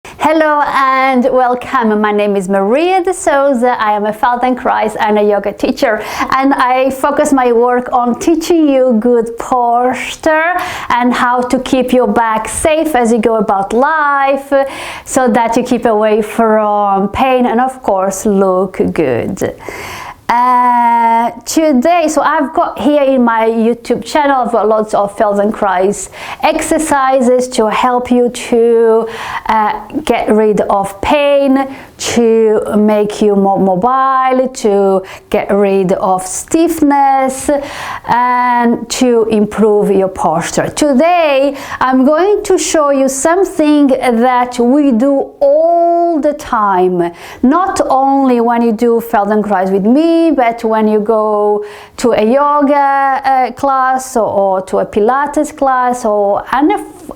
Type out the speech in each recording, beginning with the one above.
Hello and welcome. My name is Maria de Souza. I am a Feldenkrais and a yoga teacher, and I focus my work on teaching you good posture and how to keep your back safe as you go about life so that you keep away from pain and of course look good. Today, so I've got here in my YouTube channel, I've got lots of Feldenkrais exercises to help you to get rid of pain, to make you more mobile, to get rid of stiffness, and to improve your posture. Today, I'm going to show you something that we do all the time, not only when you do Feldenkrais with me, but when you go to a yoga class or to a Pilates class or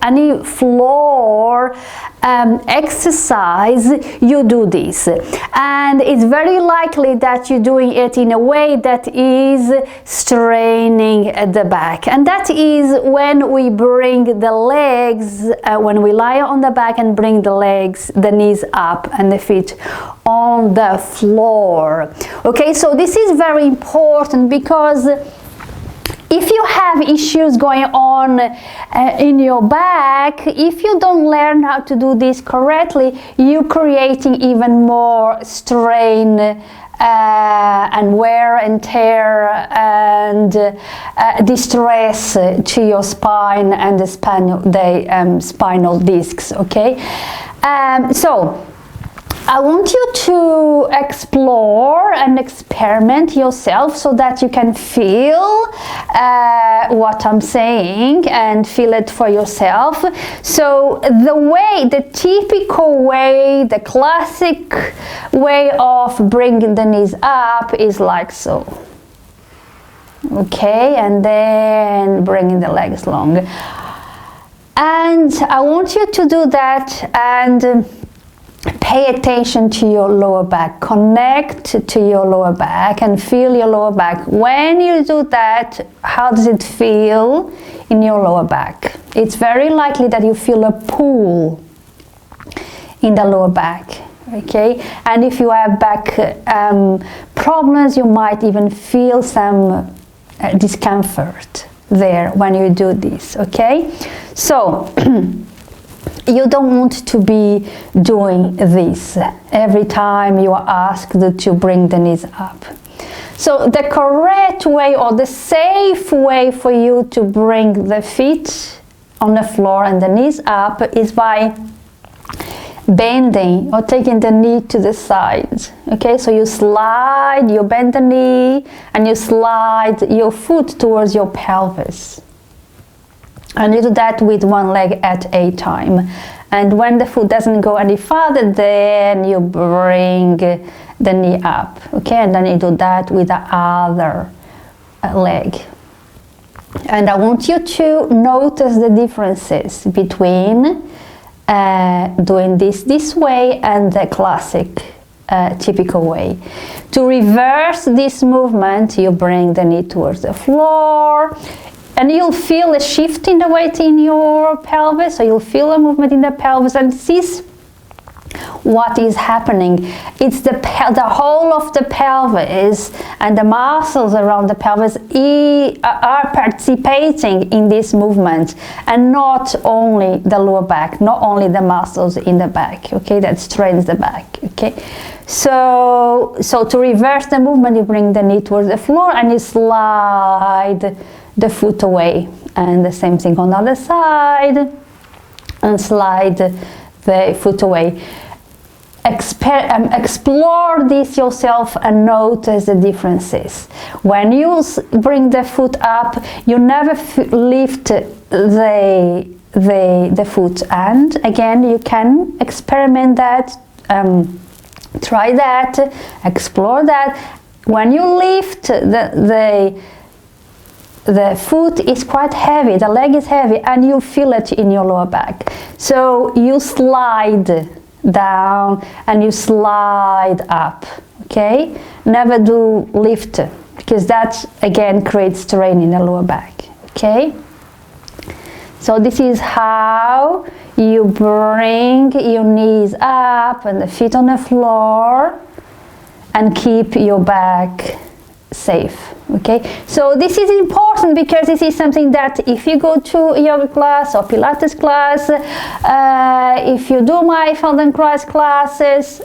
any floor exercise, you do this, and it's very likely that you're doing it in a way that is straining the back, and that is when we bring the legs, when we lie on the back and bring the knees up and the feet on the floor. Okay, so this is very important because if you have issues going on in your back, if you don't learn how to do this correctly, you're creating even more strain and wear and tear and distress to your spine and the spinal discs. Okay, so I want you to explore and experiment yourself so that you can feel what I'm saying and feel it for yourself. So the typical way, the classic way of bringing the knees up is like so. Okay, and then bringing the legs long. And I want you to do that and pay attention to your lower back. Connect to your lower back and feel your lower back. When you do that, how does it feel in your lower back? It's very likely that you feel a pull in the lower back. Okay, and if you have back problems, you might even feel some discomfort there when you do this. Okay, so you don't want to be doing this every time you are asked to bring the knees up. So the correct way or the safe way for you to bring the feet on the floor and the knees up is by bending or taking the knee to the side. Okay, so you bend the knee and you slide your foot towards your pelvis. And you do that with one leg at a time. And when the foot doesn't go any farther, then you bring the knee up. Okay, and then you do that with the other leg. And I want you to notice the differences between doing this way and the classic typical way. To reverse this movement, you bring the knee towards the floor. And you'll feel a shift in the weight in your pelvis, so you'll feel a movement in the pelvis, and this is what is happening. It's the whole of the pelvis and the muscles around the pelvis are participating in this movement, and not only the lower back, not only the muscles in the back, okay, that strains the back. Okay, so to reverse the movement, you bring the knee towards the floor and you slide the foot away, and the same thing on the other side, and slide the foot away. Explore this yourself and notice the differences. When you bring the foot up, you never lift the foot, and again you can experiment that, try that, explore that. When you lift the foot is quite heavy, the leg is heavy, and you feel it in your lower back. So you slide down and you slide up. Okay, never do lift, because that again creates strain in the lower back. Okay, so this is how you bring your knees up and the feet on the floor and keep your back safe. Okay, so this is important because this is something that if you go to a yoga class or Pilates class, if you do my Feldenkrais classes,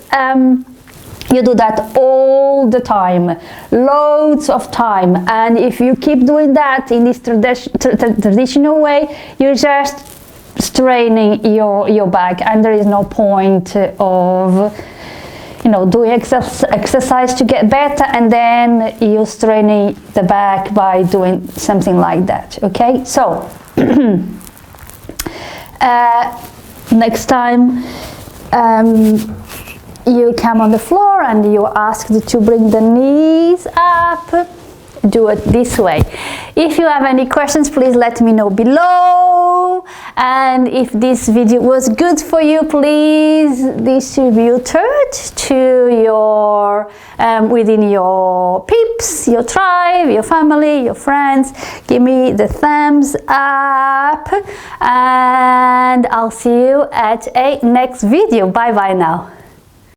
you do that all the time, loads of time, and if you keep doing that in this traditional way, you're just straining your back, and there is no point of doing exercise to get better and then you're straining the back by doing something like that. Okay, so next time you come on the floor and you're asked to bring the knees up, do it this way. If you have any questions, please let me know below, and if this video was good for you, please distribute it to your within your peeps, your tribe, your family, your friends. Give me the thumbs up, and I'll see you at a next video. Bye bye now.